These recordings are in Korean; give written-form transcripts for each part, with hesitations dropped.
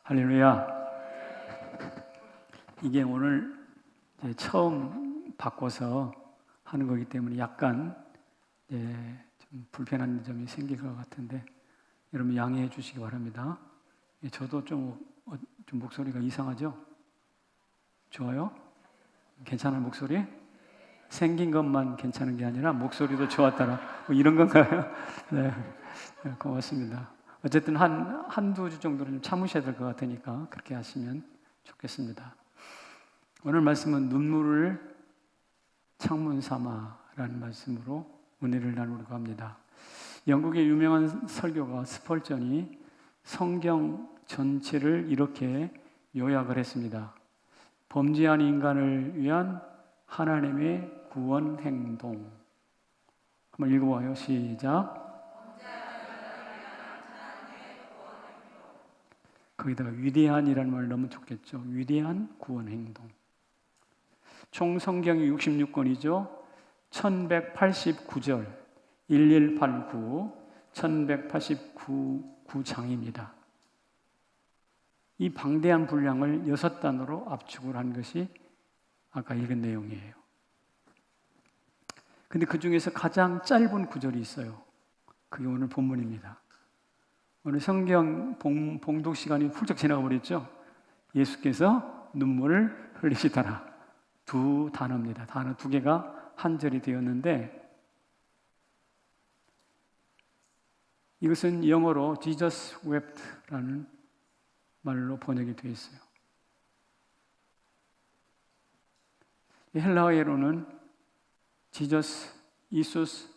할렐루야. 이게 오늘 처음 바꿔서 하는 거기 때문에 약간 좀 불편한 점이 생길 것 같은데 여러분 양해해 주시기 바랍니다. 저도 좀 목소리가 이상하죠? 좋아요? 괜찮은 목소리? 생긴 것만 괜찮은 게 아니라 목소리도 좋았더라. 뭐 이런 건가요? 네, 고맙습니다. 어쨌든 한두 주 정도는 좀 참으셔야 될 것 같으니까 그렇게 하시면 좋겠습니다. 오늘 말씀은 눈물을 창문 삼아라는 말씀으로 은혜를 나누려고 합니다. 영국의 유명한 설교가 스펄전이 성경 전체를 이렇게 요약을 했습니다. 범죄한 인간을 위한 하나님의 구원 행동. 한번 읽어봐요. 시작. 거기다가 위대한이라는 말을 넣으면 좋겠죠. 위대한 구원 행동. 총 성경이 66권이죠. 1189절, 1189, 1189장입니다. 이 방대한 분량을 6단어로 압축을 한 것이 아까 읽은 내용이에요. 근데 그 중에서 가장 짧은 구절이 있어요. 그게 오늘 본문입니다. 오늘 성경 봉독 시간이 훌쩍 지나가 버렸죠. 예수께서 눈물을 흘리시더라. 두 단어입니다. 단어 두 개가 한 절이 되었는데 이것은 영어로 Jesus wept라는 말로 번역이 되어 있어요. 헬라어로는 Jesus, 이수스,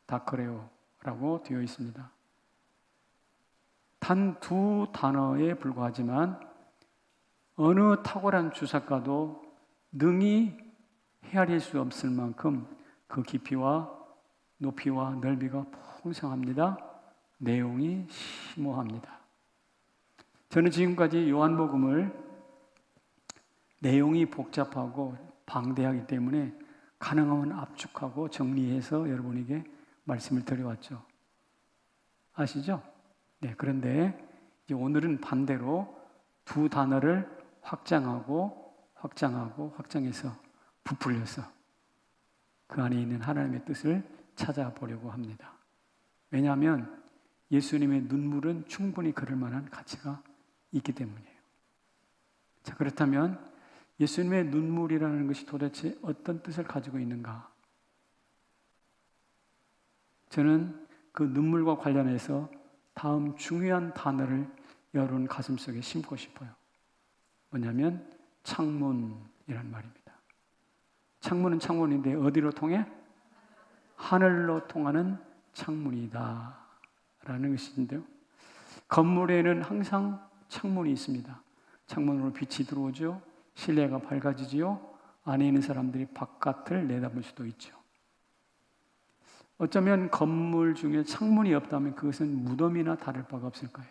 다크레오라고 되어 있습니다. 단 두 단어에 불과하지만 어느 탁월한 주석가도 능히 헤아릴 수 없을 만큼 그 깊이와 높이와 넓이가 풍성합니다. 내용이 심오합니다. 저는 지금까지 요한복음을 내용이 복잡하고 방대하기 때문에 가능하면 압축하고 정리해서 여러분에게 말씀을 드려왔죠. 아시죠? 네, 그런데 이제 오늘은 반대로 두 단어를 확장해서 부풀려서 그 안에 있는 하나님의 뜻을 찾아보려고 합니다. 왜냐하면 예수님의 눈물은 충분히 그럴 만한 가치가 있기 때문이에요. 자, 그렇다면 예수님의 눈물이라는 것이 도대체 어떤 뜻을 가지고 있는가? 저는 그 눈물과 관련해서 다음 중요한 단어를 여러분 가슴속에 심고 싶어요. 뭐냐면 창문이란 말입니다. 창문은 창문인데 어디로 통해? 하늘로 통하는 창문이다 라는 것인데요. 건물에는 항상 창문이 있습니다. 창문으로 빛이 들어오죠. 실내가 밝아지지요. 안에 있는 사람들이 바깥을 내다볼 수도 있죠. 어쩌면 건물 중에 창문이 없다면 그것은 무덤이나 다를 바가 없을 거예요.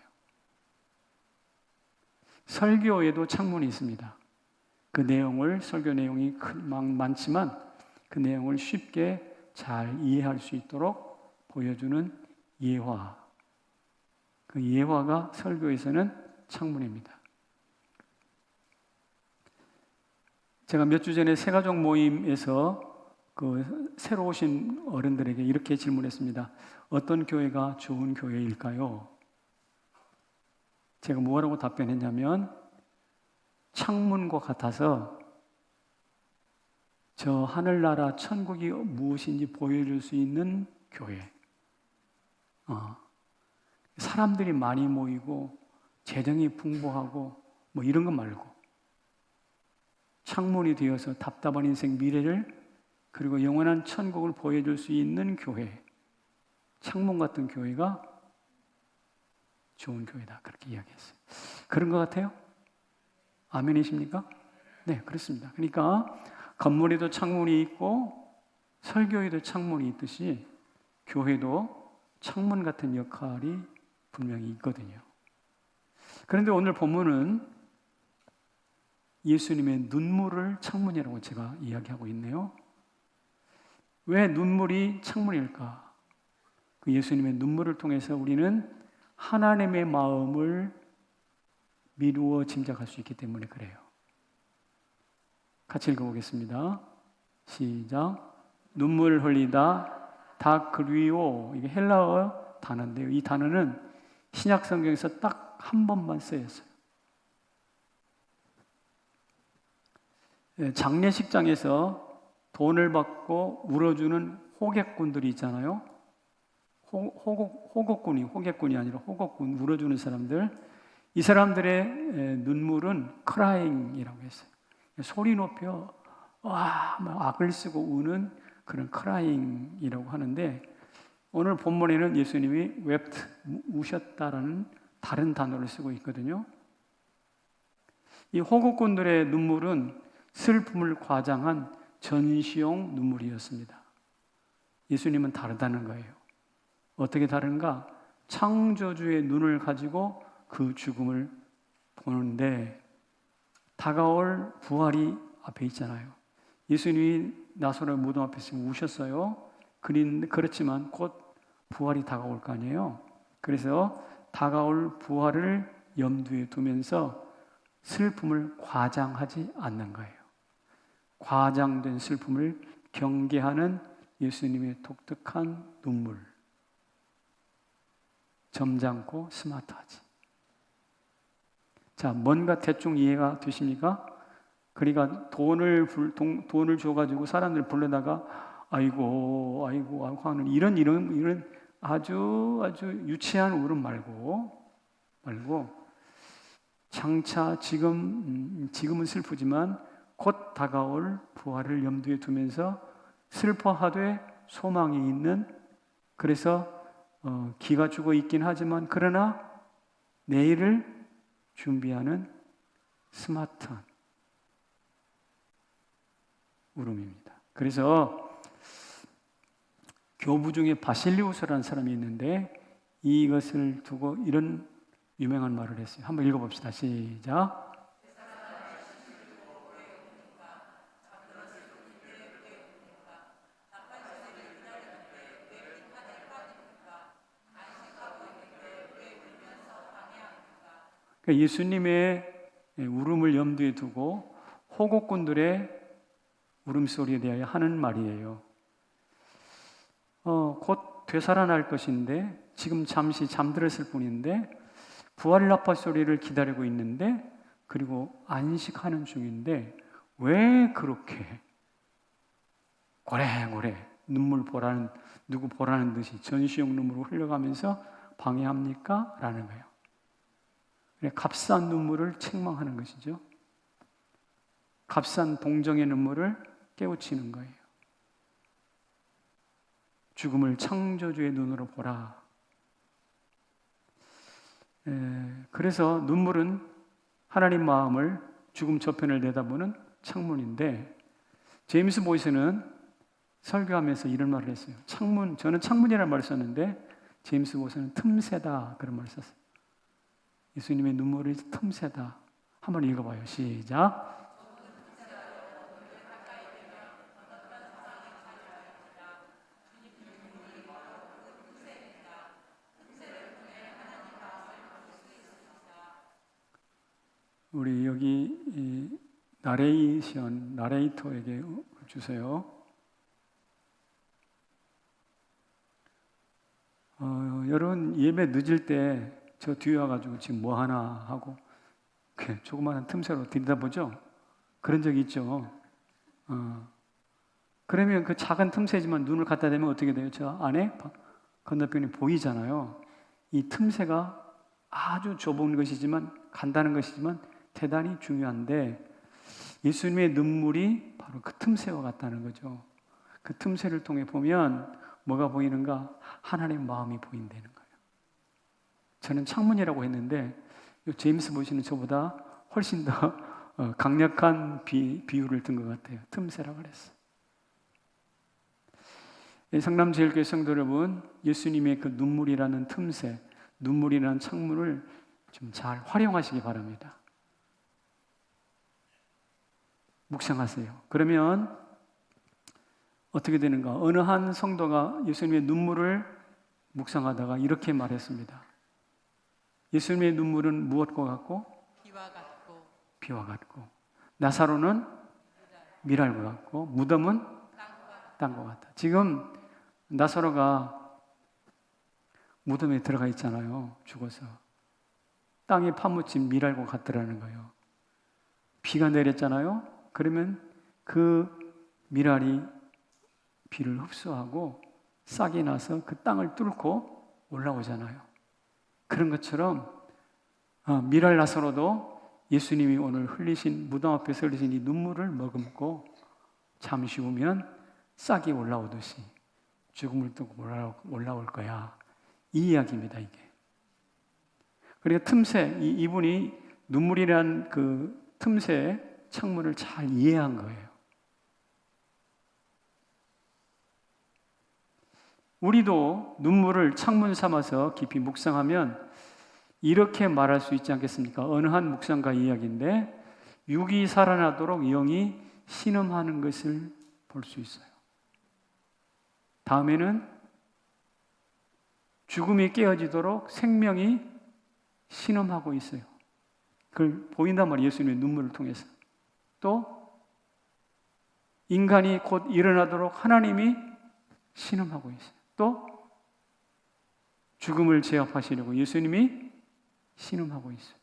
설교에도 창문이 있습니다. 그 내용을, 설교 내용이 많지만 그 내용을 쉽게 잘 이해할 수 있도록 보여주는 예화. 그 예화가 설교에서는 창문입니다. 제가 몇 주 전에 새가족 모임에서 그 새로 오신 어른들에게 이렇게 질문했습니다. 어떤 교회가 좋은 교회일까요? 제가 뭐라고 답변했냐면 창문과 같아서 저 하늘나라 천국이 무엇인지 보여줄 수 있는 교회. 사람들이 많이 모이고 재정이 풍부하고 뭐 이런 것 말고 창문이 되어서 답답한 인생 미래를 그리고 영원한 천국을 보여줄 수 있는 교회. 창문 같은 교회가 좋은 교회다. 그렇게 이야기했어요. 그런 것 같아요? 아멘이십니까? 네, 그렇습니다. 그러니까 건물에도 창문이 있고 설교에도 창문이 있듯이 교회도 창문 같은 역할이 분명히 있거든요. 그런데 오늘 본문은 예수님의 눈물을 창문이라고 제가 이야기하고 있네요. 왜 눈물이 창문일까? 그 예수님의 눈물을 통해서 우리는 하나님의 마음을 미루어 짐작할 수 있기 때문에 그래요. 같이 읽어보겠습니다. 시작. 눈물 흘리다 다크리오. 이게 헬라어 단어인데요. 이 단어는 신약 성경에서 딱 한 번만 쓰였어요. 장례식장에서 돈을 받고 울어주는 호객꾼들이 있잖아요. 호객꾼이 아니라 호객꾼, 울어주는 사람들. 이 사람들의 눈물은 크라잉이라고 했어요. 소리 높여 악을 쓰고 우는 그런 크라잉이라고 하는데, 오늘 본문에는 예수님이 wept, 우셨다라는 다른 단어를 쓰고 있거든요. 이 호국꾼들의 눈물은 슬픔을 과장한 전시용 눈물이었습니다. 예수님은 다르다는 거예요. 어떻게 다른가? 창조주의 눈을 가지고 그 죽음을 보는데 다가올 부활이 앞에 있잖아요. 예수님이 나사로의 무덤 앞에서 우셨어요. 그렇지만 곧 부활이 다가올 거 아니에요. 그래서 다가올 부활을 염두에 두면서 슬픔을 과장하지 않는 거예요. 과장된 슬픔을 경계하는 예수님의 독특한 눈물. 점잖고 스마트하지. 자, 뭔가 대충 이해가 되십니까? 그러니까 돈을 줘가지고 사람들 불러다가 아이고 하는 이런 아주 유치한 울음 말고 장차 지금은 슬프지만 곧 다가올 부활을 염두에 두면서 슬퍼하되 소망이 있는, 그래서 기가 죽어 있긴 하지만 그러나 내일을 준비하는 스마트한 울음입니다. 그래서 교부 중에 바실리우스라는 사람이 있는데 이것을 두고 이런 유명한 말을 했어요. 한번 읽어봅시다. 시작. 그러니까 예수님의 울음을 염두에 두고 호국꾼들의 울음소리에 대하여 하는 말이에요. 곧 되살아날 것인데 지금 잠시 잠들었을 뿐인데 부활 나팔 소리를 기다리고 있는데, 그리고 안식하는 중인데 왜 그렇게 고래고래 누구 보라는 듯이 전시용 눈물을 흘려가면서 방해합니까? 라는 거예요. 값싼 눈물을 책망하는 것이죠. 값싼 동정의 눈물을 깨우치는 거예요. 죽음을 창조주의 눈으로 보라. 그래서 눈물은 하나님 마음을 죽음 저편을 내다보는 창문인데, 제임스 보이스는 설교하면서 이런 말을 했어요. 저는 창문이라는 말을 썼는데 제임스 보이스는 틈새다 그런 말을 썼어요. 예수님의 눈물이 틈새다. 한번 읽어봐요. 시작. 우리 여기 나레이터에게 주세요. 여러분 예배 늦을 때 저 뒤에 와가지고 지금 뭐 하나 하고 조그마한 틈새로 들여다보죠? 그런 적이 있죠. 그러면 그 작은 틈새지만 눈을 갖다 대면 어떻게 돼요? 저 안에 건너편이 보이잖아요. 이 틈새가 아주 좁은 것이지만, 간다는 것이지만 대단히 중요한데, 예수님의 눈물이 바로 그 틈새와 같다는 거죠. 그 틈새를 통해 보면 뭐가 보이는가? 하나님의 마음이 보인다는 거예요. 저는 창문이라고 했는데 제임스 보시는 저보다 훨씬 더 강력한 비유를 든 것 같아요. 틈새라고 그랬어요. 성남제일교회 성도 여러분, 예수님의 그 눈물이라는 틈새, 눈물이라는 창문을 좀 잘 활용하시기 바랍니다. 묵상하세요. 그러면 어떻게 되는가? 어느 한 성도가 예수님의 눈물을 묵상하다가 이렇게 말했습니다. 예수님의 눈물은 무엇과 같고? 비와 같고, 나사로는 밀알과 같고, 무덤은 땅과 같다. 지금 나사로가 무덤에 들어가 있잖아요. 죽어서. 땅에 파묻힌 밀알과 같더라는 거예요. 비가 내렸잖아요. 그러면 그 밀알이 비를 흡수하고 싹이 나서 그 땅을 뚫고 올라오잖아요. 그런 것처럼 밀알 나사로도 예수님이 오늘 흘리신, 무덤 앞에서 흘리신 이 눈물을 머금고 잠시 후면 싹이 올라오듯이 죽음을 뚫고 올라올 거야. 이 이야기입니다, 이게. 그러니까 틈새, 이분이 눈물이란 그 틈새의 창문을 잘 이해한 거예요. 우리도 눈물을 창문 삼아서 깊이 묵상하면 이렇게 말할 수 있지 않겠습니까? 어느 한 묵상가 이야기인데, 육이 살아나도록 영이 신음하는 것을 볼 수 있어요. 다음에는 죽음이 깨어지도록 생명이 신음하고 있어요. 그걸 보인단 말이에요. 예수님의 눈물을 통해서. 또 인간이 곧 일어나도록 하나님이 신음하고 있어요. 또 죽음을 제압하시려고 예수님이 신음하고 있어요.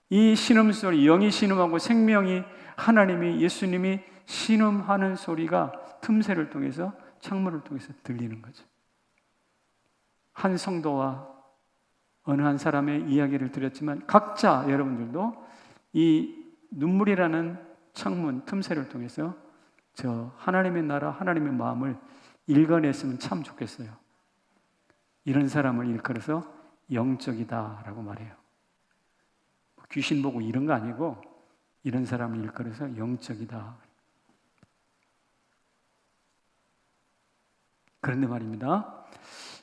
이 신음 소리, 영이 신음하고 생명이, 하나님이, 예수님이 신음하는 소리가 틈새를 통해서, 창문을 통해서 들리는 거죠. 한 성도와 어느 한 사람의 이야기를 드렸지만, 각자 여러분들도 이 눈물이라는 창문, 틈새를 통해서 저 하나님의 나라, 하나님의 마음을 읽어냈으면 참 좋겠어요. 이런 사람을 일컬어서 영적이다라고 말해요. 귀신 보고 이런 거 아니고, 이런 사람을 일컬어서 영적이다. 그런데 말입니다,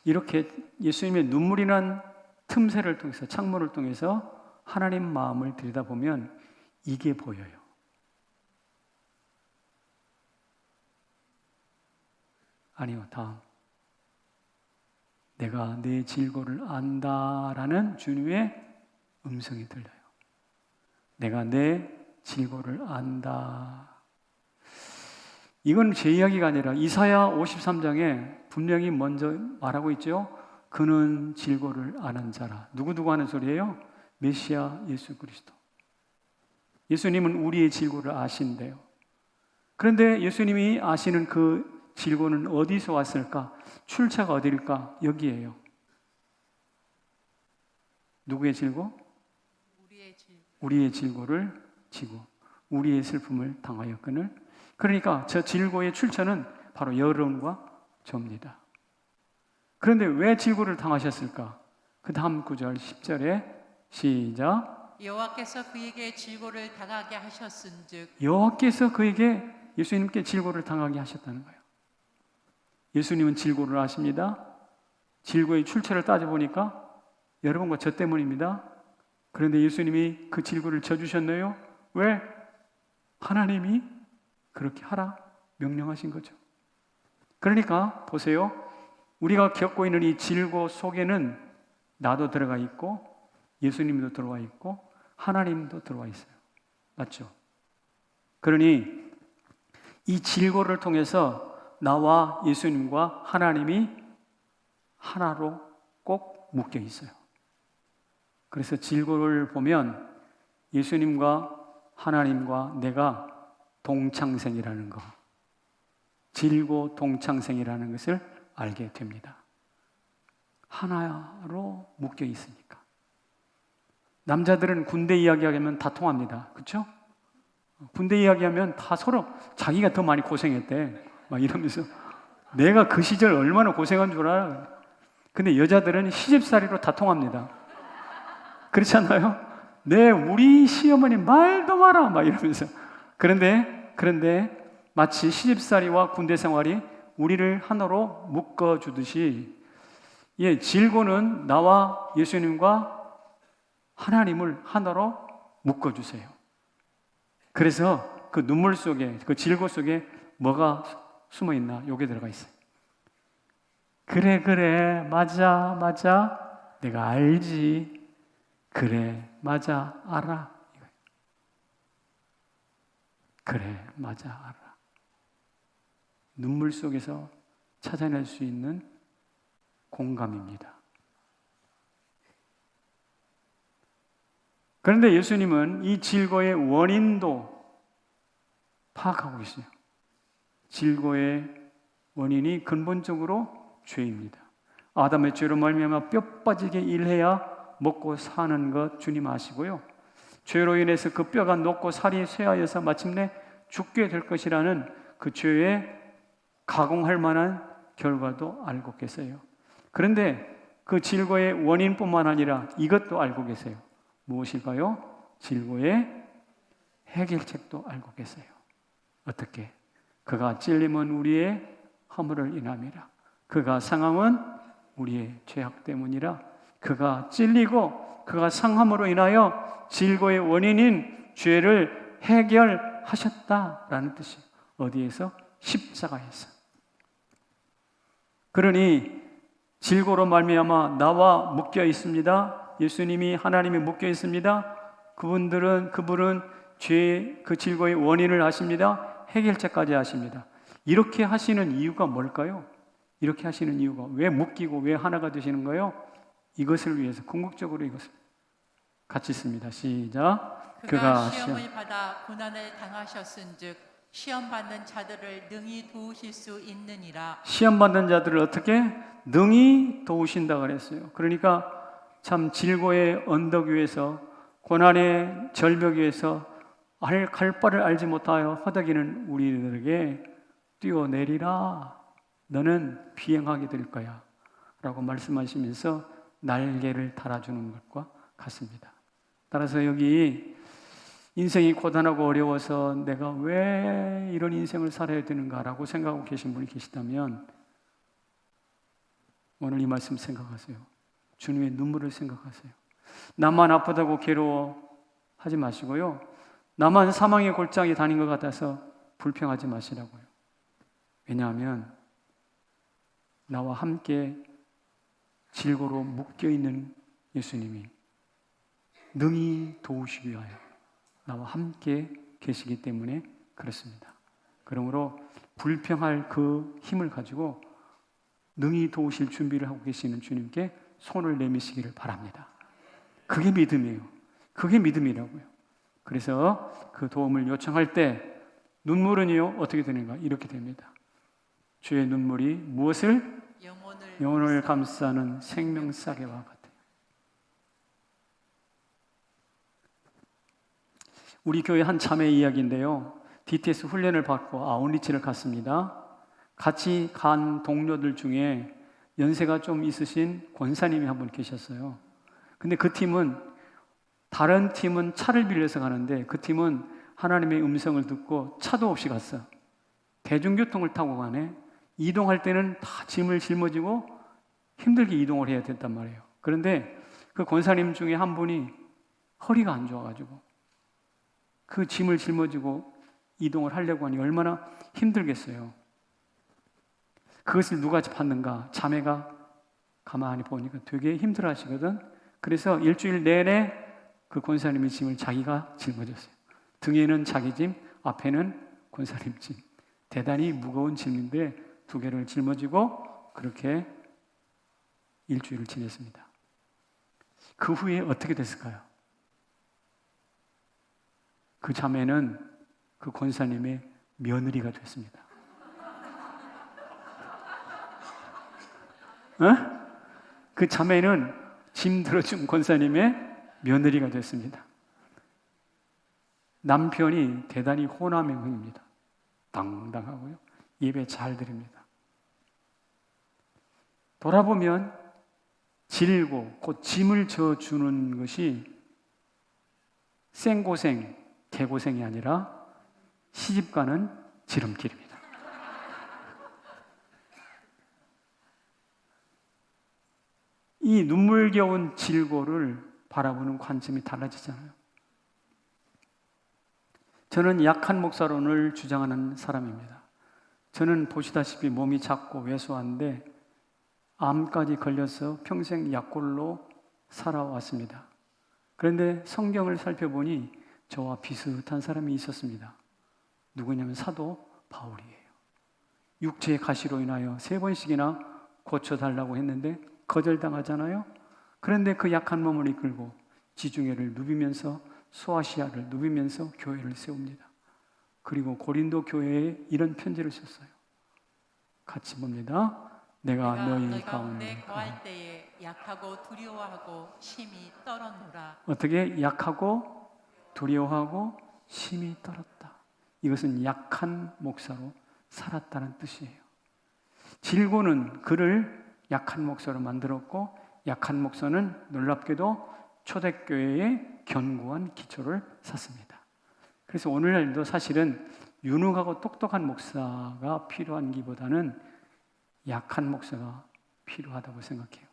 이렇게 예수님의 눈물이란 틈새를 통해서, 창문을 통해서 하나님 마음을 들여다보면 이게 보여요. 아니요, 다음. 내가 내 질고를 안다라는 주님의 음성이 들려요. 내가 내 질고를 안다. 이건 제 이야기가 아니라 이사야 53장에 분명히 먼저 말하고 있죠. 그는 질고를 아는 자라. 누구 하는 소리예요? 메시아 예수 그리스도. 예수님은 우리의 질고를 아신대요. 그런데 예수님이 아시는 그 질고는 어디서 왔을까? 출처가 어디일까? 여기에요. 누구의 질고? 우리의 질고를 지고 우리의 슬픔을 당하였거늘. 그러니까 저 질고의 출처는 바로 여론과 저입니다. 그런데 왜 질고를 당하셨을까? 그 다음 구절 10절에 시작. 여호와께서 그에게 질고를 당하게 하셨은즉. 여호와께서 그에게, 예수님께 질고를 당하게 하셨다는 거예요. 예수님은 질고를 아십니다. 질고의 출처를 따져보니까 여러분과 저 때문입니다. 그런데 예수님이 그 질고를 져주셨네요. 왜? 하나님이 그렇게 하라 명령하신 거죠. 그러니까 보세요. 우리가 겪고 있는 이 질고 속에는 나도 들어가 있고 예수님도 들어와 있고 하나님도 들어와 있어요. 맞죠? 그러니 이 질고를 통해서 나와 예수님과 하나님이 하나로 꼭 묶여 있어요. 그래서 질고를 보면 예수님과 하나님과 내가 동창생이라는 거, 질고 동창생이라는 것을 알게 됩니다. 하나로 묶여 있으니까. 남자들은 군대 이야기하면 다 통합니다. 그렇죠? 군대 이야기하면 다 서로 자기가 더 많이 고생했대. 막 이러면서 내가 그 시절 얼마나 고생한 줄 알아. 근데 여자들은 시집살이로 다 통합니다. 그렇지 않나요? 우리 시어머니 말도 마라 막 이러면서. 그런데 마치 시집살이와 군대 생활이 우리를 하나로 묶어주듯이, 질고는 나와 예수님과 하나님을 하나로 묶어주세요. 그래서 그 눈물 속에, 그 질고 속에 뭐가 숨어 있나? 여기 들어가 있어요. 그래, 맞아, 내가 알지. 그래, 맞아, 알아. 이거예요. 그래, 맞아, 알아. 눈물 속에서 찾아낼 수 있는 공감입니다. 그런데 예수님은 이 질고의 원인도 파악하고 계세요. 질고의 원인이 근본적으로 죄입니다. 아담의 죄로 말미암아 뼈 빠지게 일해야 먹고 사는 것 주님 아시고요. 죄로 인해서 그 뼈가 녹고 살이 쇠하여서 마침내 죽게 될 것이라는 그 죄에 가공할 만한 결과도 알고 계세요. 그런데 그 질고의 원인뿐만 아니라 이것도 알고 계세요. 무엇일까요? 질고의 해결책도 알고 계세요. 어떻게? 그가 찔림은 우리의 허물을 인함이라. 그가 상함은 우리의 죄악 때문이라. 그가 찔리고 그가 상함으로 인하여 질고의 원인인 죄를 해결하셨다라는 뜻이에요. 어디에서? 십자가에서. 그러니 질고로 말미암아 나와 묶여 있습니다. 예수님이 하나님이 묶여 있습니다. 그분은 죄의 그 질고의 원인을 아십니다. 해결책까지 아십니다. 이렇게 하시는 이유가 뭘까요? 이렇게 하시는 이유가 왜 묶이고 왜 하나가 되시는 거예요? 이것을 위해서 궁극적으로 이것을 같이 씁니다. 시작. 그가 시험을 받아 고난을 당하셨은즉 시험 받는 자들을 능히 도우실 수 있느니라. 시험 받는 자들을 어떻게 능히 도우신다 그랬어요. 그러니까 참 질고의 언덕 위에서 고난의 절벽 위에서 갈 바를 알지 못하여 허덕이는 우리들에게 뛰어내리라. 너는 비행하게 될 거야. 라고 말씀하시면서 날개를 달아주는 것과 같습니다. 따라서 여기 인생이 고단하고 어려워서 내가 왜 이런 인생을 살아야 되는가라고 생각하고 계신 분이 계시다면 오늘 이 말씀 생각하세요. 주님의 눈물을 생각하세요. 나만 아프다고 괴로워하지 마시고요. 나만 사망의 골짜기 다닌 것 같아서 불평하지 마시라고요. 왜냐하면 나와 함께 질고로 묶여있는 예수님이 능히 도우시기 위하여 나와 함께 계시기 때문에 그렇습니다. 그러므로 불평할 그 힘을 가지고 능히 도우실 준비를 하고 계시는 주님께 손을 내미시기를 바랍니다. 그게 믿음이에요. 그게 믿음이라고요. 그래서 그 도움을 요청할 때 눈물은요 어떻게 되는가? 이렇게 됩니다. 주의 눈물이 무엇을? 영혼을 감싸는 생명싸개와 같아요. 우리 교회 한 자매 이야기인데요. DTS 훈련을 받고 아웃리치를 갔습니다. 같이 간 동료들 중에 연세가 좀 있으신 권사님이 한 분 계셨어요. 근데 그 팀은 다른 팀은 차를 빌려서 가는데 그 팀은 하나님의 음성을 듣고 차도 없이 갔어. 대중교통을 타고 가네. 이동할 때는 다 짐을 짊어지고 힘들게 이동을 해야 됐단 말이에요. 그런데 그 권사님 중에 한 분이 허리가 안 좋아가지고 그 짐을 짊어지고 이동을 하려고 하니 얼마나 힘들겠어요. 그것을 누가 봤는가? 자매가 가만히 보니까 되게 힘들어 하시거든. 그래서 일주일 내내 그 권사님의 짐을 자기가 짊어졌어요. 등에는 자기 짐, 앞에는 권사님 짐. 대단히 무거운 짐인데 두 개를 짊어지고 그렇게 일주일을 지냈습니다. 그 후에 어떻게 됐을까요? 그 자매는 그 권사님의 며느리가 됐습니다. 그 자매는 짐 들어준 권사님의 며느리가 됐습니다. 남편이 대단히 호남형입니다. 당당하고요. 예배 잘 드립니다. 돌아보면 질고 곧 짐을 져주는 것이 생고생, 개고생이 아니라 시집가는 지름길입니다. 이 눈물겨운 질고를 바라보는 관점이 달라지잖아요. 저는 약한 목사론을 주장하는 사람입니다. 저는 보시다시피 몸이 작고 왜소한데 암까지 걸려서 평생 약골로 살아왔습니다. 그런데 성경을 살펴보니 저와 비슷한 사람이 있었습니다. 누구냐면 사도 바울이에요. 육체의 가시로 인하여 3번씩이나 고쳐달라고 했는데 거절당하잖아요. 그런데 그 약한 몸을 이끌고 지중해를 누비면서 소아시아를 누비면서 교회를 세웁니다. 그리고 고린도 교회에 이런 편지를 썼어요. 같이 봅니다. 내가 너희 가운데 거할 때에 약하고 두려워하고 심히 떨었노라. 어떻게 약하고 두려워하고 심히 떨었다. 이것은 약한 목사로 살았다는 뜻이에요. 질고는 그를 약한 목사로 만들었고 약한 목사는 놀랍게도 초대교회의 견고한 기초를 샀습니다. 그래서 오늘날도 사실은 유능하고 똑똑한 목사가 필요한기보다는 약한 목사가 필요하다고 생각해요.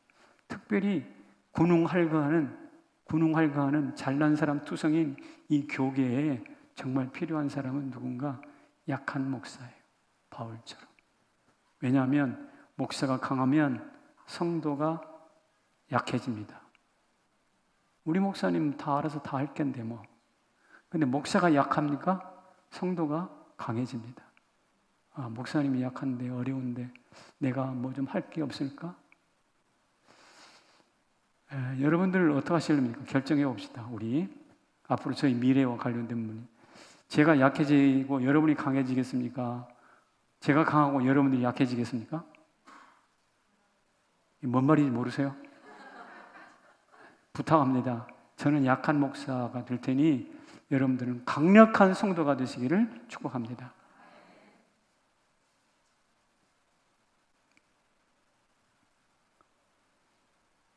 특별히 군웅할거하는 잘난 사람 투성인 이 교계에 정말 필요한 사람은 누군가 약한 목사예요. 바울처럼. 왜냐하면 목사가 강하면 성도가 약해집니다. 우리 목사님 다 알아서 다 할 텐데 뭐. 근데 목사가 약합니까? 성도가 강해집니다. 아, 목사님이 약한데 어려운데 내가 뭐 좀 할 게 없을까? 여러분들 어떻게 하실랍니까? 결정해 봅시다. 우리 앞으로 저희 미래와 관련된 분. 제가 약해지고 여러분이 강해지겠습니까? 제가 강하고 여러분들이 약해지겠습니까? 뭔 말인지 모르세요? 부탁합니다. 저는 약한 목사가 될 테니 여러분들은 강력한 성도가 되시기를 축복합니다.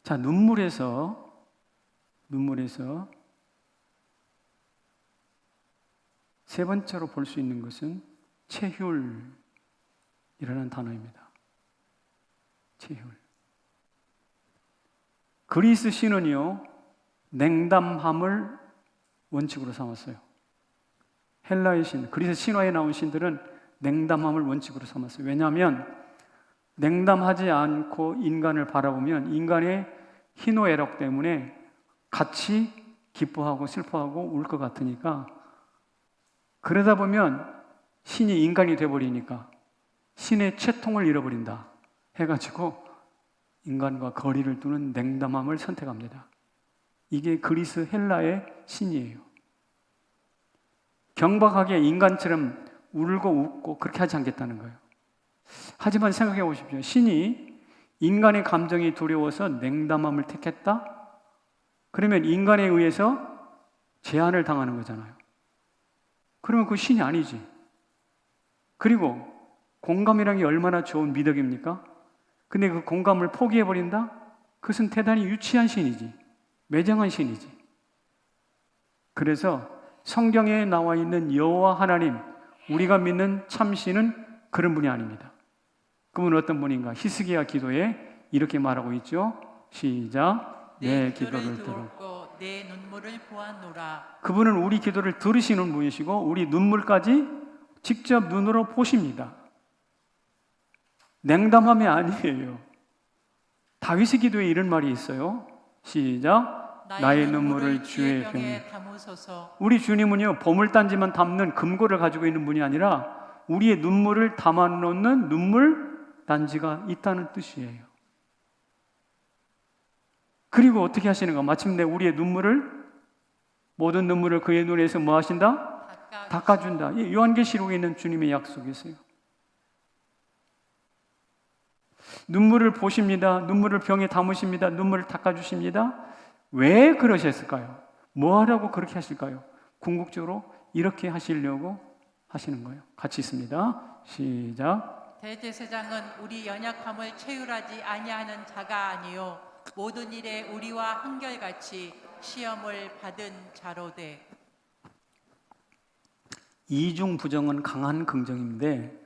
자, 눈물에서 세 번째로 볼 수 있는 것은 체휼이라는 단어입니다. 체휼. 그리스 신은요, 냉담함을 원칙으로 삼았어요. 헬라의 신, 그리스 신화에 나온 신들은 냉담함을 원칙으로 삼았어요. 왜냐하면 냉담하지 않고 인간을 바라보면 인간의 희노애락 때문에 같이 기뻐하고 슬퍼하고 울 것 같으니까, 그러다 보면 신이 인간이 돼버리니까 신의 채통을 잃어버린다 해가지고 인간과 거리를 두는 냉담함을 선택합니다. 이게 그리스 헬라의 신이에요. 경박하게 인간처럼 울고 웃고 그렇게 하지 않겠다는 거예요. 하지만 생각해 보십시오. 신이 인간의 감정이 두려워서 냉담함을 택했다? 그러면 인간에 의해서 제한을 당하는 거잖아요. 그러면 그 신이 아니지. 그리고 공감이라는 게 얼마나 좋은 미덕입니까? 근데 그 공감을 포기해버린다? 그것은 대단히 유치한 신이지. 매정한 신이지. 그래서 성경에 나와 있는 여호와 하나님, 우리가 믿는 참신은 그런 분이 아닙니다. 그분은 어떤 분인가? 히스기야 기도에 이렇게 말하고 있죠. 시작. 내 기도를 들었고 내 눈물을 보았노라. 그분은 우리 기도를 들으시는 분이시고 우리 눈물까지 직접 눈으로 보십니다. 냉담함이 아니에요. 다윗의 기도에 이런 말이 있어요. 시작. 나의 눈물을 주의 병에 담으소서. 우리 주님은요, 보물단지만 담는 금고를 가지고 있는 분이 아니라 우리의 눈물을 담아놓는 눈물 단지가 있다는 뜻이에요. 그리고 어떻게 하시는가? 마침내 우리의 모든 눈물을 그의 눈에서 뭐 하신다? 닦아준다. 요한계시록에 있는 주님의 약속이세요. 눈물을 보십니다. 눈물을 병에 담으십니다. 눈물을 닦아주십니다. 왜 그러셨을까요? 뭐 하라고 그렇게 하실까요? 궁극적으로 이렇게 하시려고 하시는 거예요. 같이 있습니다. 시작. 대제사장은 우리 연약함을 체휼하지 아니하는 자가 아니요 모든 일에 우리와 한결같이 시험을 받은 자로되. 이중 부정은 강한 긍정인데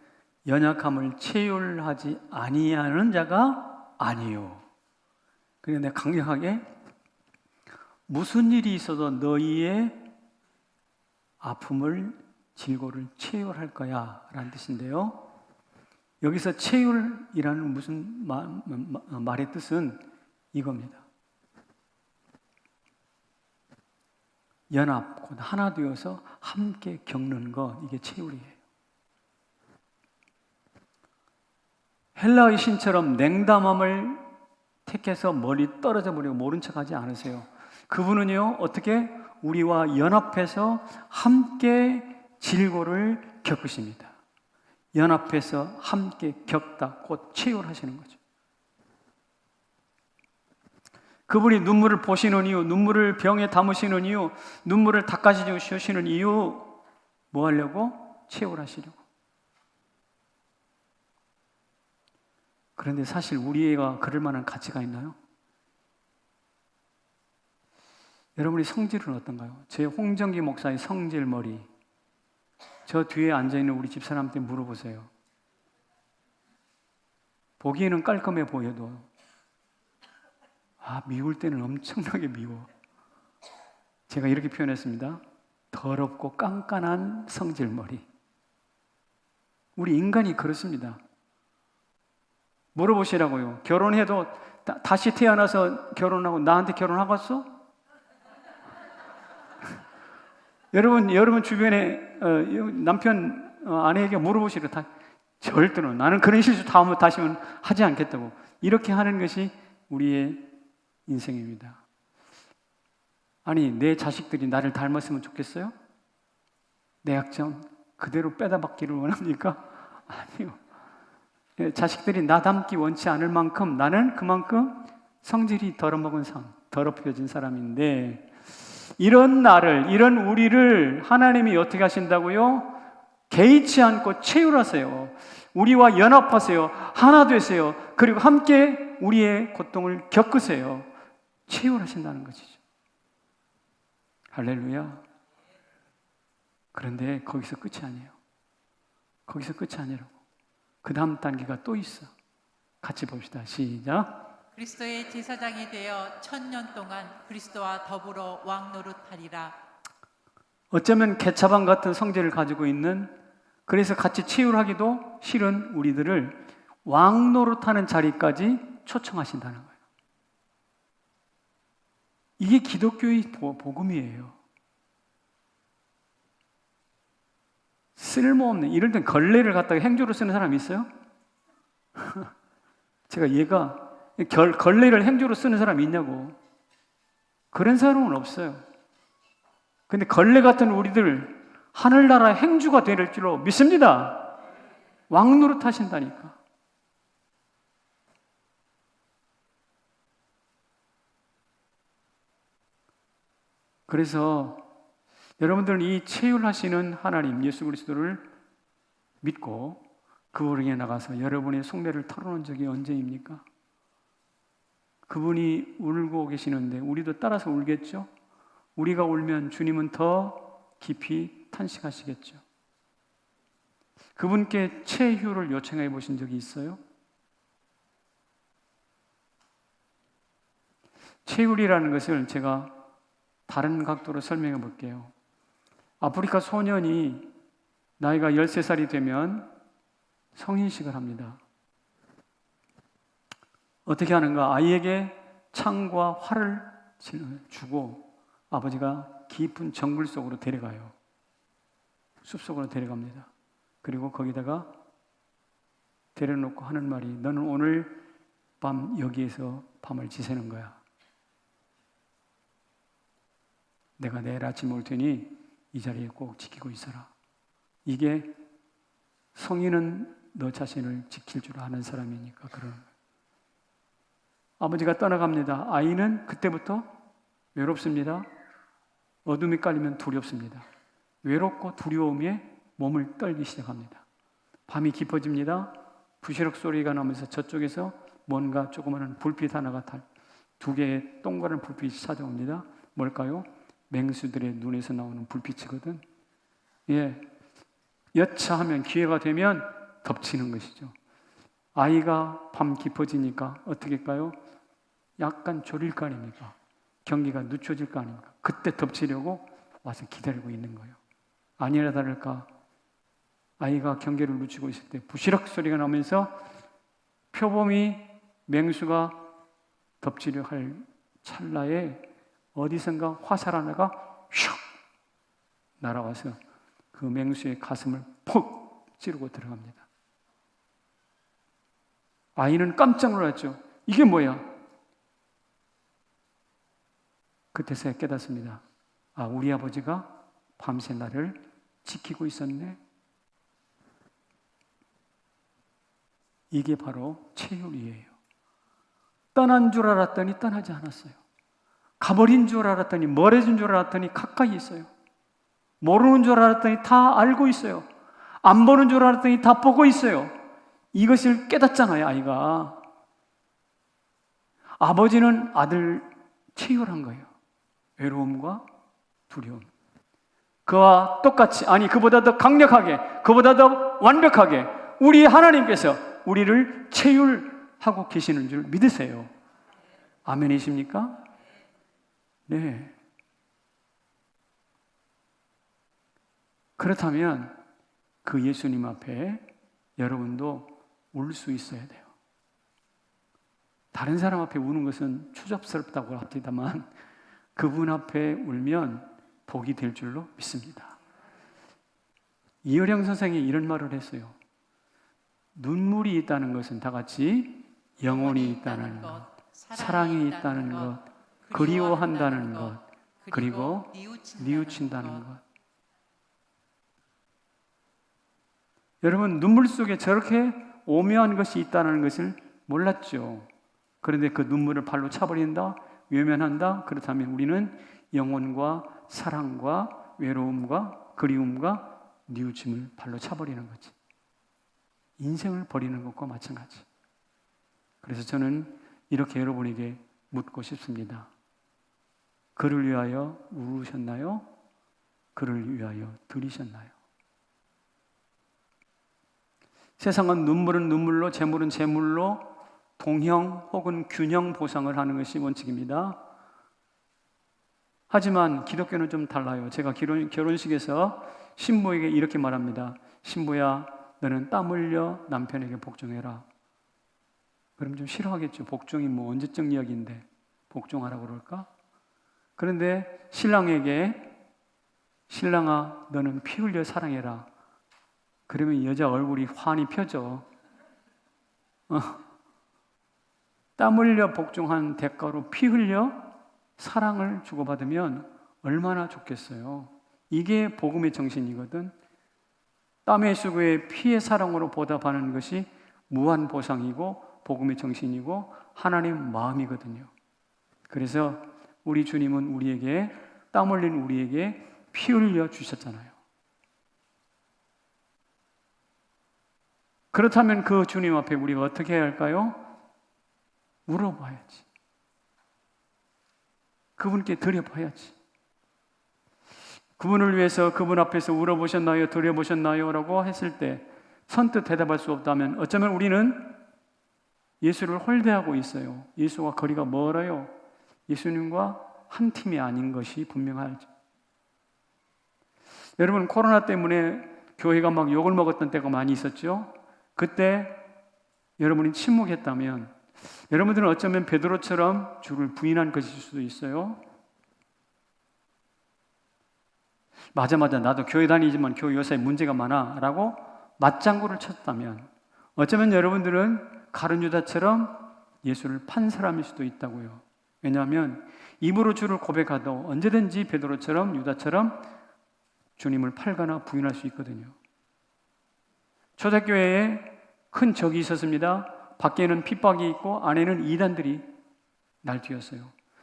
연약함을 체휼하지 아니하는 자가 아니요. 그런데 강력하게 무슨 일이 있어도 너희의 아픔을 질고를 체휼할 거야 라는 뜻인데요. 여기서 체휼이라는 무슨 말의 뜻은 이겁니다. 연합, 곧 하나 되어서 함께 겪는 것, 이게 채울이에요. 헬라의 신처럼 냉담함을 택해서 멀리 떨어져 버리고 모른 척하지 않으세요. 그분은요, 어떻게 우리와 연합해서 함께 질고를 겪으십니다. 연합해서 함께 겪다, 곧 채울하시는 거죠. 그분이 눈물을 보시는 이유, 눈물을 병에 담으시는 이유, 눈물을 닦아주시는 이유, 뭐 하려고? 채울하시려고. 그런데 사실 우리가 그럴 만한 가치가 있나요? 여러분의 성질은 어떤가요? 제 홍정기 목사의 성질 머리, 저 뒤에 앉아있는 우리 집사람한테 물어보세요. 보기에는 깔끔해 보여도 미울 때는 엄청나게 미워. 제가 이렇게 표현했습니다. 더럽고 깐깐한 성질머리. 우리 인간이 그렇습니다. 물어보시라고요. 결혼해도 다시 태어나서 결혼하고 나한테 결혼하겠어? 여러분 주변에 남편 아내에게 물어보시라. 절대로 나는 그런 실수 다시는 하지 않겠다고. 이렇게 하는 것이 우리의 인생입니다. 아니, 내 자식들이 나를 닮았으면 좋겠어요? 내 약점 그대로 빼다박기를 원합니까? 아니요. 자식들이 나 닮기 원치 않을 만큼 나는 그만큼 성질이 더러먹은 더럽혀진 사람인데, 이런 나를, 이런 우리를 하나님이 어떻게 하신다고요? 개의치 않고 채울하세요. 우리와 연합하세요. 하나 되세요. 그리고 함께 우리의 고통을 겪으세요. 채울하신다는 것이죠. 할렐루야. 그런데 거기서 끝이 아니에요. 거기서 끝이 아니라고. 그 다음 단계가 또 있어. 같이 봅시다. 시작. 그리스도의 제사장이 되어 1000년 동안 그리스도와 더불어 왕노릇하리라. 어쩌면 개차반 같은 성질을 가지고 있는, 그래서 같이 치유하기도 싫은 우리들을 왕노릇하는 자리까지 초청하신다는 거예요. 이게 기독교의 복음이에요. 쓸모없는, 이럴 땐 걸레를 갖다가 행주로 쓰는 사람이 있어요? 제가 얘가 걸레를 행주로 쓰는 사람이 있냐고. 그런 사람은 없어요. 근데 걸레 같은 우리들 하늘나라 행주가 될 줄로 믿습니다. 왕노릇 하신다니까. 그래서 여러분들은 이 채울하시는 하나님 예수 그리스도를 믿고 그분에게 나가서 여러분의 속내를 털어놓은 적이 언제입니까? 그분이 울고 계시는데 우리도 따라서 울겠죠? 우리가 울면 주님은 더 깊이 탄식하시겠죠. 그분께 채휴를 요청해 보신 적이 있어요? 채율이라는 것을 제가 다른 각도로 설명해 볼게요. 아프리카 소년이 나이가 13살이 되면 성인식을 합니다. 어떻게 하는가? 아이에게 창과 활을 주고 아버지가 깊은 정글 속으로 데려가요. 숲속으로 데려갑니다. 그리고 거기다가 데려놓고 하는 말이, 너는 오늘 밤 여기에서 밤을 지새는 거야. 내가 내일 아침에 올 테니 이 자리에 꼭 지키고 있어라. 이게 성인은 너 자신을 지킬 줄 아는 사람이니까 그러는 거예요. 아버지가 떠나갑니다. 아이는 그때부터 외롭습니다. 어둠이 깔리면 두렵습니다. 외롭고 두려움에 몸을 떨기 시작합니다. 밤이 깊어집니다. 부시럭 소리가 나면서 저쪽에서 뭔가 조그마한 불빛 하나가 두 개의 동그란 불빛이 찾아옵니다. 뭘까요? 맹수들의 눈에서 나오는 불빛이거든. 예, 여차하면 기회가 되면 덮치는 것이죠. 아이가 밤 깊어지니까 어떻게 할까요? 약간 졸릴 거 아닙니까? 경기가 늦춰질 거 아닙니까? 그때 덮치려고 와서 기다리고 있는 거예요. 아니라 다를까 아이가 경계를 늦추고 있을 때 부시럭 소리가 나면서 표범이 맹수가 덮치려 할 찰나에 어디선가 화살 하나가 슉 날아와서 그 맹수의 가슴을 퍽 찌르고 들어갑니다. 아이는 깜짝 놀랐죠. 이게 뭐야? 그때서야 깨닫습니다. 아, 우리 아버지가 밤새 나를 지키고 있었네. 이게 바로 체휼이에요. 떠난 줄 알았더니 떠나지 않았어요. 가버린 줄 알았더니, 멀어진 줄 알았더니 가까이 있어요. 모르는 줄 알았더니 다 알고 있어요. 안 보는 줄 알았더니 다 보고 있어요. 이것을 깨닫잖아요, 아이가. 아버지는 아들 체휼한 거예요. 외로움과 두려움. 그와 똑같이, 아니 그보다 더 강력하게, 그보다 더 완벽하게 우리 하나님께서 우리를 체휼하고 계시는 줄 믿으세요. 아멘이십니까? 네. 그렇다면 그 예수님 앞에 여러분도 울 수 있어야 돼요. 다른 사람 앞에 우는 것은 추잡스럽다고 합니다만 그분 앞에 울면 복이 될 줄로 믿습니다. 이효령 선생이 이런 말을 했어요. 눈물이 있다는 것은 다 같이 영혼이 있다는 것, 사랑이 있다는 것, 그리워한다는 것, 그리고 뉘우친다는 것. 여러분, 눈물 속에 저렇게 오묘한 것이 있다는 것을 몰랐죠. 그런데 그 눈물을 발로 차버린다, 외면한다. 그렇다면 우리는 영혼과 사랑과 외로움과 그리움과 뉘우침을 발로 차버리는 거지. 인생을 버리는 것과 마찬가지. 그래서 저는 이렇게 여러분에게 묻고 싶습니다. 그를 위하여 우셨나요? 그를 위하여 들이셨나요? 세상은 눈물은 눈물로, 재물은 재물로 동형 혹은 균형 보상을 하는 것이 원칙입니다. 하지만 기독교는 좀 달라요. 제가 결혼식에서 신부에게 이렇게 말합니다. 신부야, 너는 땀 흘려 남편에게 복종해라. 그럼 좀 싫어하겠죠. 복종이 뭐 언제적 이야기인데 복종하라고 그럴까? 그런데 신랑에게 신랑아, 너는 피 흘려 사랑해라. 그러면 여자 얼굴이 환히 펴져. 땀 흘려 복종한 대가로 피 흘려 사랑을 주고받으면 얼마나 좋겠어요. 이게 복음의 정신이거든. 땀의 수고에 피의 사랑으로 보답하는 것이 무한 보상이고 복음의 정신이고 하나님 마음이거든요. 그래서 우리 주님은 우리에게 땀 흘린 우리에게 피 흘려 주셨잖아요. 그렇다면 그 주님 앞에 우리가 어떻게 해야 할까요? 물어봐야지. 그분께 드려봐야지. 그분을 위해서 그분 앞에서 울어보셨나요? 드려보셨나요? 라고 했을 때 선뜻 대답할 수 없다면 어쩌면 우리는 예수를 홀대하고 있어요. 예수와 거리가 멀어요. 예수님과 한 팀이 아닌 것이 분명하죠. 여러분, 코로나 때문에 교회가 막 욕을 먹었던 때가 많이 있었죠. 그때 여러분이 침묵했다면 여러분들은 어쩌면 베드로처럼 주를 부인한 것일 수도 있어요. 맞아 나도 교회 다니지만 교회 요새 문제가 많아 라고 맞장구를 쳤다면 어쩌면 여러분들은 가룟 유다처럼 예수를 판 사람일 수도 있다고요. 왜냐하면 입으로 주를 고백하도 언제든지 베드로처럼 유다처럼 주님을 팔거나 부인할 수 있거든요. 초대교회에 큰 적이 있었습니다. 밖에는 핍박이 있고 안에는 이단들이 날뛰었어요.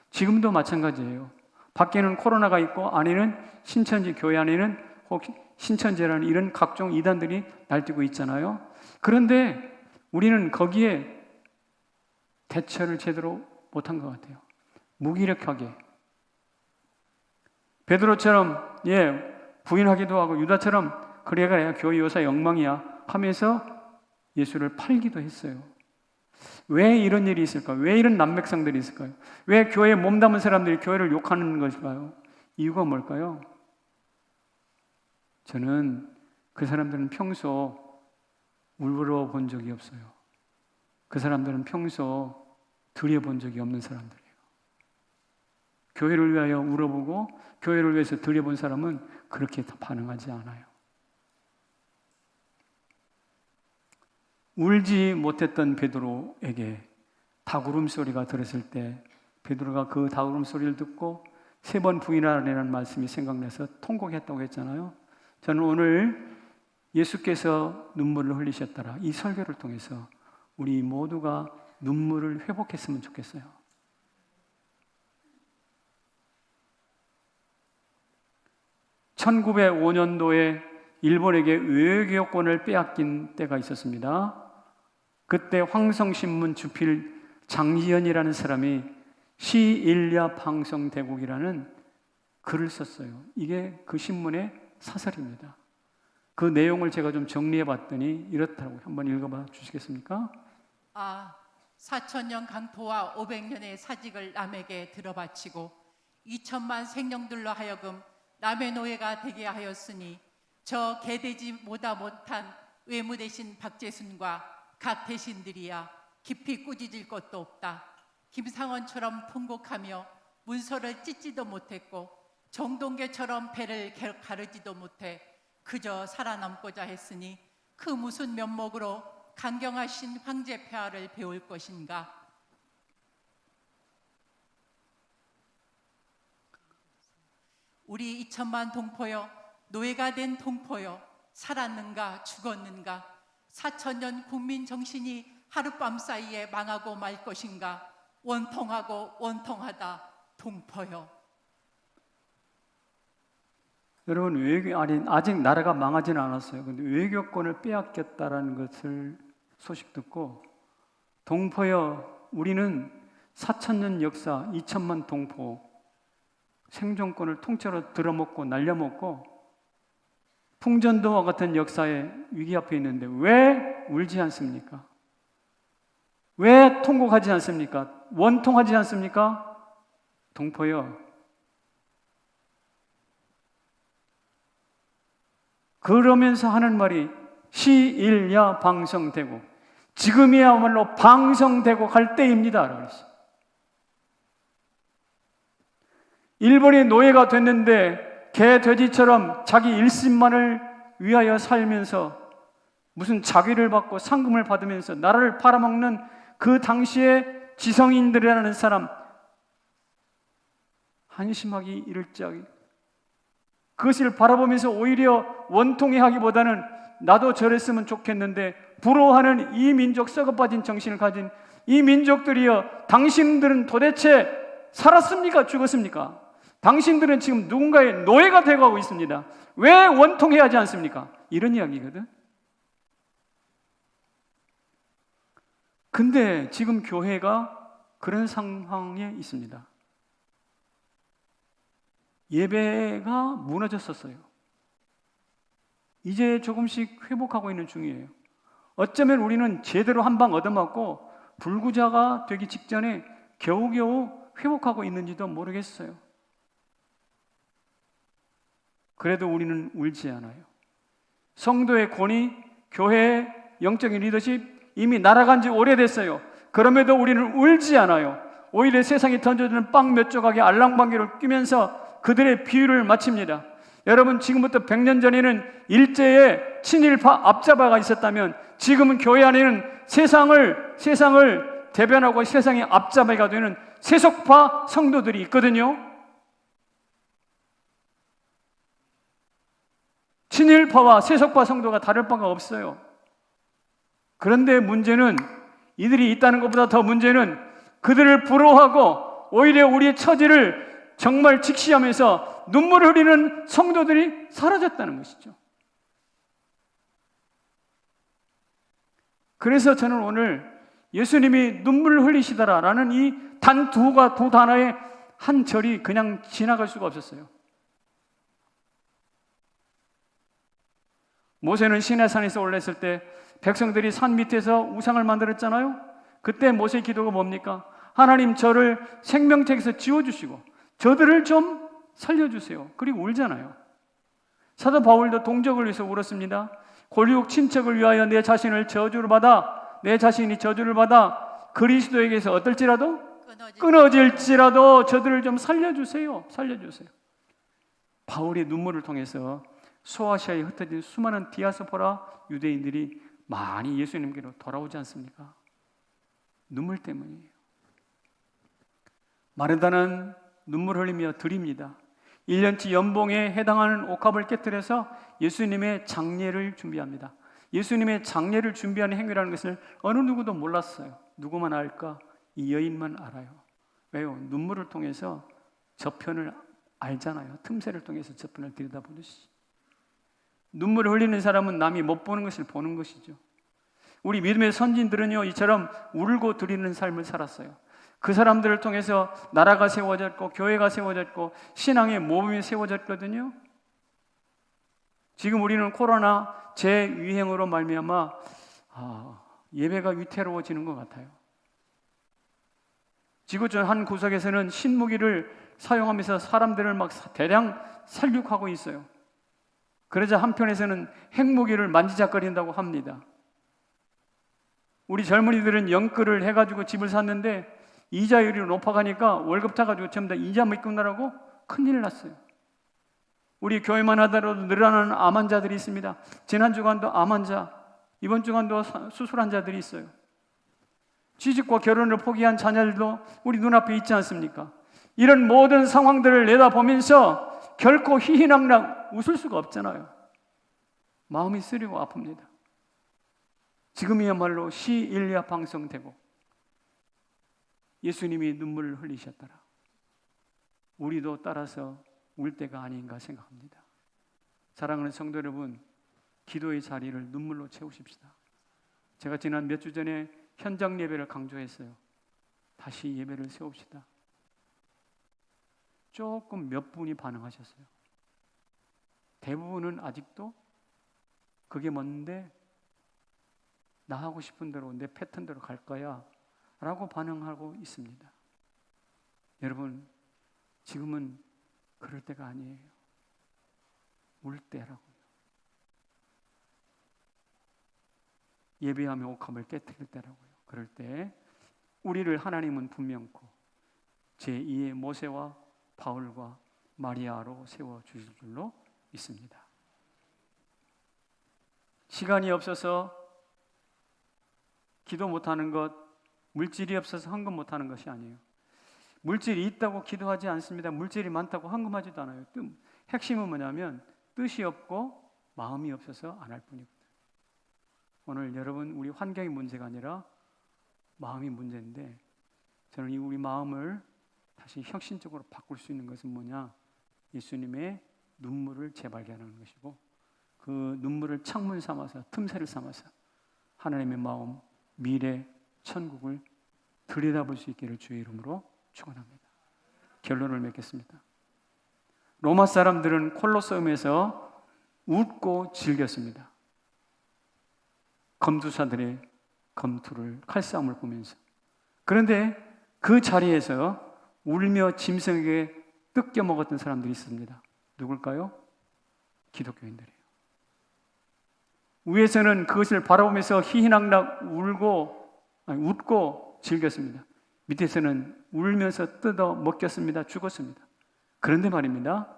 지금도 마찬가지예요. 밖에는 코로나가 있고 안에는 신천지, 교회 안에는 혹 신천지라는 이런 각종 이단들이 날뛰고 있잖아요. 그런데 우리는 거기에 대처를 제대로 못한 것 같아요. 무기력하게 베드로처럼 부인하기도 하고 유다처럼 그래 교회 요사 엉망이야 하면서 예수를 팔기도 했어요. 왜 이런 일이 있을까요? 왜 이런 난맥상들이 있을까요? 왜 교회에 몸담은 사람들이 교회를 욕하는 것일까요? 이유가 뭘까요? 저는 그 사람들은 평소 울어본 적이 없어요. 그 사람들은 평소 들여본 적이 없는 사람들이에요. 교회를 위하여 울어보고 교회를 위해서 드려본 사람은 그렇게 반응하지 않아요. 울지 못했던 베드로에게 닭울음 소리가 들었을 때 베드로가 그 닭울음 소리를 듣고 3번 부인하라는 말씀이 생각나서 통곡했다고 했잖아요. 저는 오늘 예수께서 눈물을 흘리셨더라 이 설교를 통해서 우리 모두가 눈물을 회복했으면 좋겠어요. (1905년도에) 일본에게 외교권을 빼앗긴 때가 있었습니다. 그때 황성신문 주필 장지연이라는 사람이 시일야 방송대국이라는 글을 썼어요. 이게 그 신문의 사설입니다. 그 내용을 제가 좀 정리해 봤더니 이렇다고 한번 읽어봐 주시겠습니까? 4천년 강토와 500년의 사직을 남에게 들어바치고 2천만 생령들로 하여금 남의 노예가 되게 하였으니 저 개되지 못한 외무 대신 박재순과 각 대신들이야 깊이 꾸짖을 것도 없다. 김상원처럼 통곡하며 문서를 찢지도 못했고 정동계처럼 배를 가르지도 못해 그저 살아남고자 했으니 그 무슨 면목으로 강경하신 황제 폐하를 배울 것인가. 우리 2천만 동포여, 노예가 된 동포여, 살았는가 죽었는가. 4천년 국민 정신이 하룻밤 사이에 망하고 말 것인가. 원통하고 원통하다 동포여. 여러분 아직 나라가 망하지는 않았어요. 근데 외교권을 빼앗겼다라는 것을 소식 듣고 동포여 우리는 4천년 역사 2천만 동포 생존권을 통째로 들어먹고 날려먹고 풍전도와 같은 역사의 위기 앞에 있는데 왜 울지 않습니까? 왜 통곡하지 않습니까? 원통하지 않습니까? 동포여 그러면서 하는 말이 시일야 방성되고 지금이야말로 방성되고 갈 때입니다. 그랬어요. 일본이 노예가 됐는데 개 돼지처럼 자기 일심만을 위하여 살면서 무슨 자귀를 받고 상금을 받으면서 나라를 팔아먹는 그 당시의 지성인들이라는 사람 한심하기 이를지하기 그것을 바라보면서 오히려 원통해하기보다는 나도 저랬으면 좋겠는데 부러워하는 이 민족 썩어빠진 정신을 가진 이 민족들이여 당신들은 도대체 살았습니까? 죽었습니까? 당신들은 지금 누군가의 노예가 되어가고 있습니다. 왜 원통해야 하지 않습니까? 이런 이야기거든. 근데 지금 교회가 그런 상황에 있습니다. 예배가 무너졌었어요. 이제 조금씩 회복하고 있는 중이에요. 어쩌면 우리는 제대로 한 방 얻어맞고 불구자가 되기 직전에 겨우겨우 회복하고 있는지도 모르겠어요. 그래도 우리는 울지 않아요. 성도의 권위, 교회의 영적인 리더십 이미 날아간 지 오래됐어요. 그럼에도 우리는 울지 않아요. 오히려 세상에 던져주는 빵 몇 조각에 알랑방귀를 뀌면서 그들의 비유를 마칩니다. 여러분 지금부터 100년 전에는 일제의 친일파 앞잡아가 있었다면 지금은 교회 안에는 세상을 대변하고 세상의 앞잡아가 되는 세속파 성도들이 있거든요. 친일파와 세속파 성도가 다를 바가 없어요. 그런데 문제는 이들이 있다는 것보다 더 문제는 그들을 부러워하고 오히려 우리의 처지를 정말 직시하면서 눈물을 흘리는 성도들이 사라졌다는 것이죠. 그래서 저는 오늘 예수님이 눈물을 흘리시더라라는 이 단 두 단어의 한 절이 그냥 지나갈 수가 없었어요. 모세는 시내산에서 올랐을 때 백성들이 산 밑에서 우상을 만들었잖아요. 그때 모세의 기도가 뭡니까? 하나님 저를 생명책에서 지워주시고 저들을 좀 살려주세요. 그리고 울잖아요. 사도 바울도 동족을 위해서 울었습니다. 골육 친척을 위하여 내 자신이 저주를 받아 그리스도에게서 어떨지라도 끊어질지라도 저들을 좀 살려주세요. 살려주세요. 바울의 눈물을 통해서 소아시아에 흩어진 수많은 디아스포라 유대인들이 많이 예수님께로 돌아오지 않습니까? 눈물 때문이에요. 마르다는 눈물 흘리며 드립니다. 1년치 연봉에 해당하는 옥합을 깨뜨려서 예수님의 장례를 준비합니다. 예수님의 장례를 준비하는 행위라는 것을 어느 누구도 몰랐어요. 누구만 알까? 이 여인만 알아요. 왜요? 눈물을 통해서 저편을 알잖아요. 틈새를 통해서 저편을 들여다보듯이. 눈물을 흘리는 사람은 남이 못 보는 것을 보는 것이죠. 우리 믿음의 선진들은요, 이처럼 울고 드리는 삶을 살았어요. 그 사람들을 통해서 나라가 세워졌고 교회가 세워졌고 신앙의 모범이 세워졌거든요. 지금 우리는 코로나 재유행으로 말미암아 예배가 위태로워지는 것 같아요. 지구촌 한 구석에서는 신무기를 사용하면서 사람들을 막 대량 살육하고 있어요. 그러자 한편에서는 핵무기를 만지작거린다고 합니다. 우리 젊은이들은 영끌을 해가지고 집을 샀는데 이자율이 높아가니까 월급 타가지고 전부 다 이자 묶느라고 큰일 났어요. 우리 교회만 하더라도 늘어나는 암 환자들이 있습니다. 지난 주간도 암 환자, 이번 주간도 수술한 자들이 있어요. 취직과 결혼을 포기한 자녀들도 우리 눈앞에 있지 않습니까? 이런 모든 상황들을 내다보면서 결코 희희낙낙 웃을 수가 없잖아요. 마음이 쓰리고 아픕니다. 지금이야말로 시일야 방성되고 예수님이 눈물을 흘리셨더라. 우리도 따라서 울 때가 아닌가 생각합니다. 사랑하는 성도 여러분, 기도의 자리를 눈물로 채우십시다. 제가 지난 몇 주 전에 현장 예배를 강조했어요. 다시 예배를 세웁시다. 조금 몇 분이 반응하셨어요. 대부분은 아직도 그게 뭔데 나 하고 싶은 대로 내 패턴대로 갈 거야 라고 반응하고 있습니다. 여러분, 지금은 그럴 때가 아니에요. 울 때라고요. 예배하며 옥합을 깨뜨릴 때라고요. 그럴 때 우리를 하나님은 분명코 제2의 모세와 바울과 마리아로 세워주실 줄로 믿습니다. 시간이 없어서 기도 못하는 것, 물질이 없어서 헌금 못하는 것이 아니에요. 물질이 있다고 기도하지 않습니다. 물질이 많다고 헌금하지도 않아요. 핵심은 뭐냐면 뜻이 없고 마음이 없어서 안 할 뿐이거든요. 오늘 여러분, 우리 환경이 문제가 아니라 마음이 문제인데, 저는 이 우리 마음을 다시 혁신적으로 바꿀 수 있는 것은 뭐냐? 예수님의 눈물을 재발견하는 것이고, 그 눈물을 창문 삼아서, 틈새를 삼아서 하나님의 마음, 미래, 천국을 들여다볼 수 있기를 주의 이름으로 축원합니다. 결론을 맺겠습니다. 로마 사람들은 콜로세움에서 웃고 즐겼습니다. 검투사들의 검투를, 칼싸움을 보면서. 그런데 그 자리에서 울며 짐승에게 뜯겨 먹었던 사람들이 있습니다. 누굴까요? 기독교인들이에요. 위에서는 그것을 바라보면서 희희낙낙 웃고 즐겼습니다. 밑에서는 울면서 뜯어 먹겠습니다. 죽었습니다. 그런데 말입니다,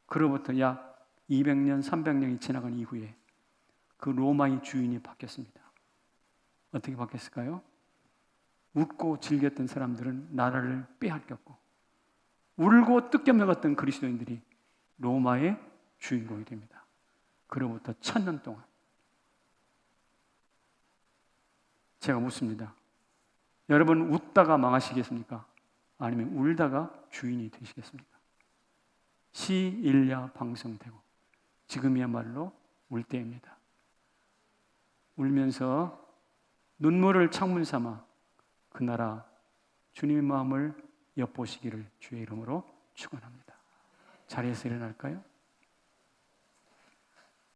그로부터 약 200년, 300년이 지나간 이후에 그 로마의 주인이 바뀌었습니다. 어떻게 바뀌었을까요? 웃고 즐겼던 사람들은 나라를 빼앗겼고, 울고 뜯겨 먹었던 그리스도인들이 로마의 주인공이 됩니다. 그로부터 1000년 동안. 제가 묻습니다. 여러분, 웃다가 망하시겠습니까? 아니면 울다가 주인이 되시겠습니까? 시일야 방성되고 지금이야말로 울 때입니다. 울면서 눈물을 창문 삼아 그 나라 주님의 마음을 엿보시기를 주의 이름으로 축원합니다. 자리에서 일어날까요?